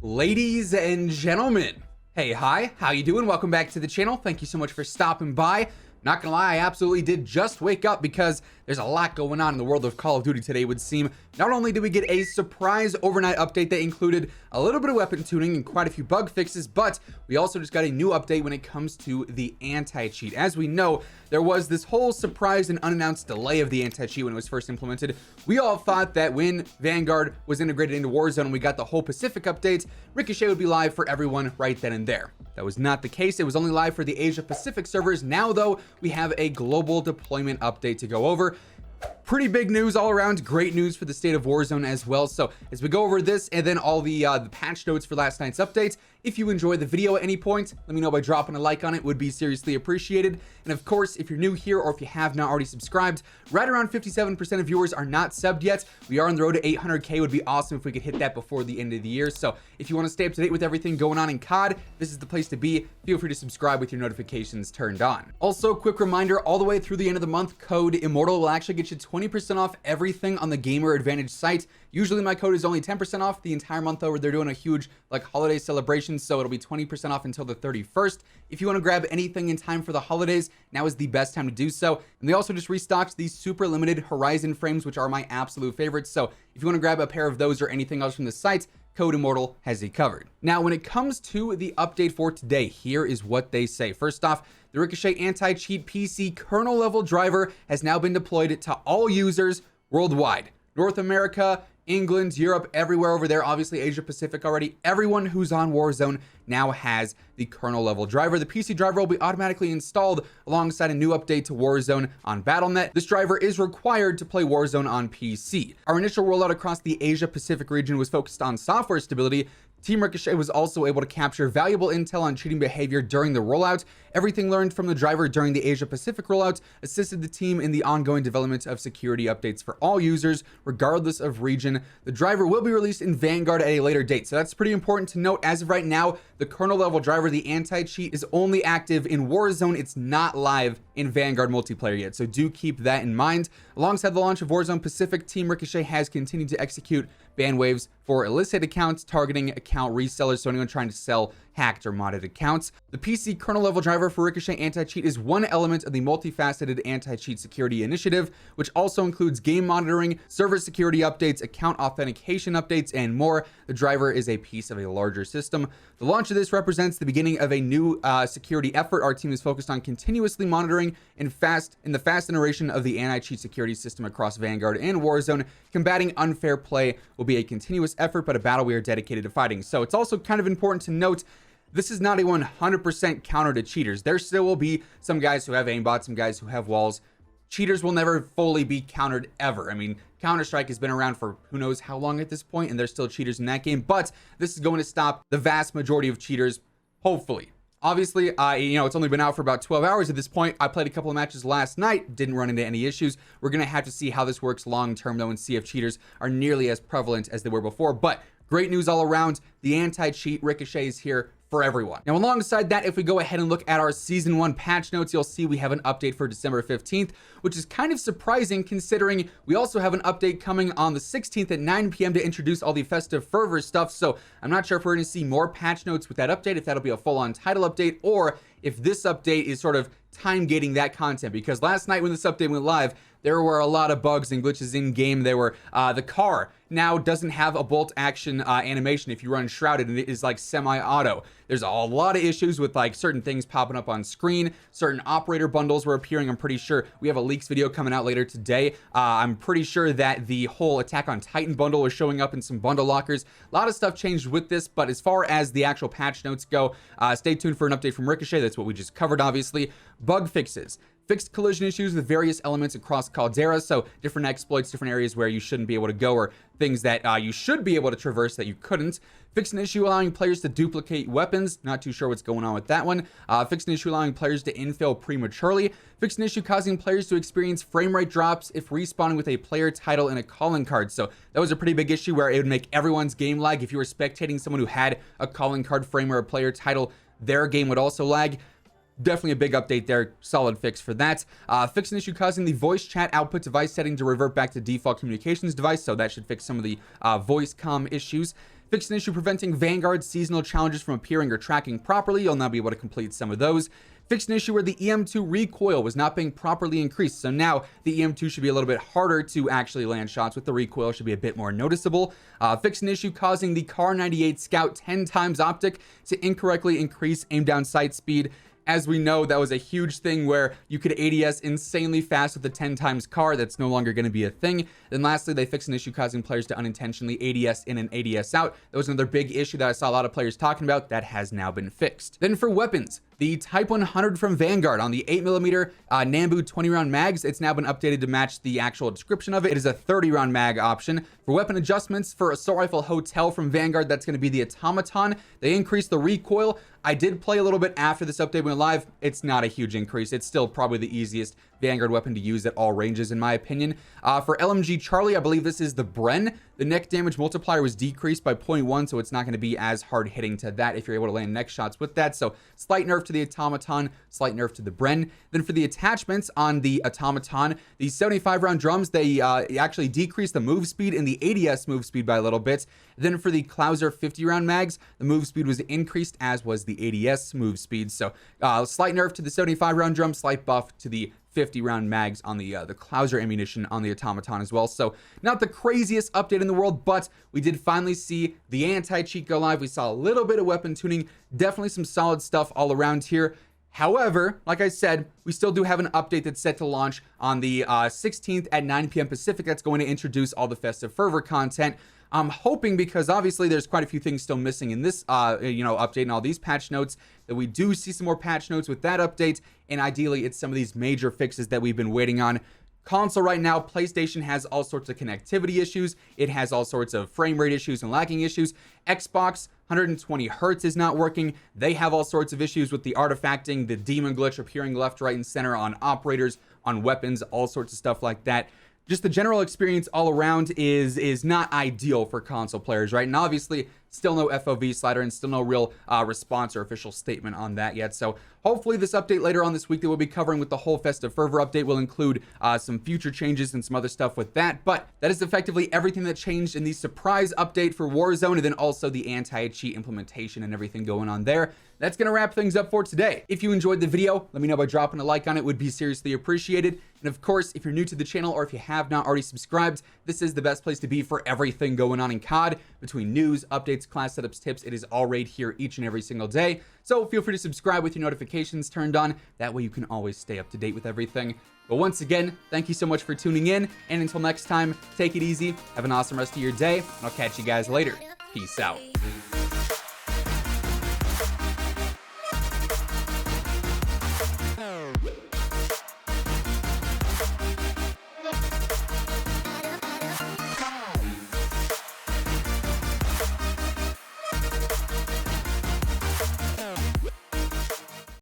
Ladies and gentlemen, hey, hi, how you doing? Welcome back to the channel. Thank you so much for stopping by. Not gonna lie, I absolutely did just wake up because there's a lot going on in the world of Call of Duty today, it would seem. Not only did we get a surprise overnight update that included a little bit of weapon tuning and quite a few bug fixes, but we also just got a new update when it comes to the anti-cheat. As we know, there was this whole surprise and unannounced delay of the anti-cheat when it was first implemented. We all thought that when Vanguard was integrated into Warzone and we got the whole Pacific update, Ricochet would be live for everyone right then and there. That was not the case. It was only live for the Asia Pacific servers. Now though, we have a global deployment update to go over. Pretty big news all around. Great news for the state of Warzone as well. So as we go over this and then all the patch notes for last night's update, if you enjoyed the video at any point, let me know by dropping a like on it. Would be seriously appreciated. And of course, if you're new here or if you have not already subscribed, right around 57% of viewers are not subbed yet. We are on the road to 800K. Would be awesome if we could hit that before the end of the year. So if you want to stay up to date with everything going on in COD, this is the place to be. Feel free to subscribe with your notifications turned on. Also, quick reminder, all the way through the end of the month, code WhosImmortal will actually get you 20% off everything on the Gamer Advantage site. Usually my code is only 10% off the entire month over. They're doing a huge holiday celebration, so it'll be 20% off until the 31st. If you want to grab anything in time for the holidays, now is the best time to do so. And they also just restocked these super limited Horizon frames, which are my absolute favorites. So if you want to grab a pair of those or anything else from the site, Code WhosImmortal has you covered. Now, when it comes to the update for today, here is what they say. First off, the Ricochet Anti-cheat PC kernel level driver has now been deployed to all users worldwide. North America, England, Europe, everywhere over there, obviously Asia Pacific already. Everyone who's on Warzone now has the kernel level driver. The PC driver will be automatically installed alongside a new update to Warzone on Battle.net. This driver is required to play Warzone on PC. Our initial rollout across the Asia Pacific region was focused on software stability. Team Ricochet was also able to capture valuable intel on cheating behavior during the rollout. Everything learned from the driver during the Asia Pacific rollout assisted the team in the ongoing development of security updates for all users, regardless of region. The driver will be released in Vanguard at a later date, so that's pretty important to note. As of right now, the kernel level driver, the anti-cheat, is only active in Warzone. It's not live in Vanguard multiplayer yet, so do keep that in mind. Alongside the launch of Warzone Pacific, Team Ricochet has continued to execute ban waves for illicit accounts, targeting account resellers, so anyone trying to sell hacked or modded accounts. The PC kernel level driver for Ricochet Anti-cheat is one element of the multifaceted anti-cheat security initiative, which also includes game monitoring, server security updates, account authentication updates, and more. The driver is a piece of a larger system. The launch of this represents the beginning of a new security effort. Our team is focused on continuously monitoring in the fast iteration of the anti-cheat security system across Vanguard and Warzone. Combating unfair play will be a continuous effort, but a battle we are dedicated to fighting. So it's also kind of important to note, this is not a 100% counter to cheaters. There still will be some guys who have aimbots, some guys who have walls. Cheaters will never fully be countered ever. I mean, Counter-Strike has been around for who knows how long at this point, and there's still cheaters in that game, but this is going to stop the vast majority of cheaters, hopefully. Obviously, it's only been out for about 12 hours at this point. I played a couple of matches last night, didn't run into any issues. We're going to have to see how this works long-term, though, and see if cheaters are nearly as prevalent as they were before. But great news all around. The anti-cheat Ricochet is here for everyone. Now, alongside that, if we go ahead and look at our Season 1 patch notes, you'll see we have an update for December 15th, which is kind of surprising considering we also have an update coming on the 16th at 9 p.m. to introduce all the festive fervor stuff. So I'm not sure if we're going to see more patch notes with that update, if that'll be a full-on title update, or if this update is sort of time gating that content, because last night when this update went live, there were a lot of bugs and glitches in game. There were the car now doesn't have a bolt action animation if you run shrouded, and it is like semi-auto. There's a lot of issues with certain things popping up on screen. Certain operator bundles were appearing. I'm pretty sure we have a leaks video coming out later today. I'm pretty sure that the whole Attack on Titan bundle was showing up in some bundle lockers. A lot of stuff changed with this, but as far as the actual patch notes go, stay tuned for an update from Ricochet. That's what we just covered, obviously. Bug fixes. Fixed collision issues with various elements across Caldera, so different exploits, different areas where you shouldn't be able to go, or things that you should be able to traverse that you couldn't. Fixed an issue allowing players to duplicate weapons. Not too sure what's going on with that one. Fixed an issue allowing players to infill prematurely. Fixed an issue causing players to experience frame rate drops if respawning with a player title and a calling card. So that was a pretty big issue where it would make everyone's game lag. If you were spectating someone who had a calling card frame or a player title, their game would also lag. Definitely a big update there. Solid fix for that. Fix an issue causing the voice chat output device setting to revert back to default communications device. So that should fix some of the voice comm issues. Fixed an issue preventing Vanguard seasonal challenges from appearing or tracking properly. You'll now be able to complete some of those. Fixed an issue where the EM2 recoil was not being properly increased. So now the EM2 should be a little bit harder to actually land shots with the recoil, should be a bit more noticeable. Fixed an issue causing the Car 98 Scout 10 times optic to incorrectly increase aim down sight speed. As we know, that was a huge thing where you could ADS insanely fast with the 10 times car. That's no longer going to be a thing. Then lastly, they fixed an issue causing players to unintentionally ADS in and ADS out. That was another big issue that I saw a lot of players talking about. That has now been fixed. Then for weapons, the Type 100 from Vanguard on the 8mm Nambu 20-round mags, it's now been updated to match the actual description of it. It is a 30-round mag option. For weapon adjustments, for Assault Rifle Hotel from Vanguard, that's going to be the Automaton. They increased the recoil. I did play a little bit after this update went live. It's not a huge increase. It's still probably the easiest Vanguard weapon to use at all ranges, in my opinion. For LMG Charlie, I believe this is the Bren. The neck damage multiplier was decreased by 0.1, so it's not going to be as hard hitting to that if you're able to land neck shots with that. So slight nerf to the Automaton, slight nerf to the Bren. Then for the attachments on the Automaton, the 75-round drums, they actually decreased the move speed and the ADS move speed by a little bit. Then for the Clouser 50-round mags, the move speed was increased, as was the ADS move speed. So slight nerf to the 75-round drum, slight buff to the 50-round mags on the Clouser ammunition on the Automaton as well. So not the craziest update in the world, but we did finally see the anti-cheat go live. We saw a little bit of weapon tuning, definitely some solid stuff all around here. However, like I said, we still do have an update that's set to launch on the 16th at 9 p.m. Pacific. That's going to introduce all the Festive Fervor content. I'm hoping, because obviously there's quite a few things still missing in this update and all these patch notes, that we do see some more patch notes with that update, and ideally it's some of these major fixes that we've been waiting on. Console right now, PlayStation has all sorts of connectivity issues. It has all sorts of frame rate issues and lagging issues. Xbox 120 hertz is not working. They have all sorts of issues with the artifacting, the demon glitch appearing left, right, and center on operators, on weapons, all sorts of stuff like that. Just the general experience all around is not ideal for console players, right? And obviously, still no FOV slider and still no real response or official statement on that yet. So hopefully this update later on this week that we'll be covering with the whole Festive Fervor update will include some future changes and some other stuff with that. But that is effectively everything that changed in the surprise update for Warzone, and then also the anti-cheat implementation and everything going on there. That's going to wrap things up for today. If you enjoyed the video, let me know by dropping a like on it. It would be seriously appreciated. And of course, if you're new to the channel or if you have not already subscribed, this is the best place to be for everything going on in COD. Between news, updates, class setups, tips, it is all right here each and every single day. So feel free to subscribe with your notifications turned on. That way you can always stay up to date with everything. But once again, thank you so much for tuning in. And until next time, take it easy. Have an awesome rest of your day. And I'll catch you guys later. Peace out.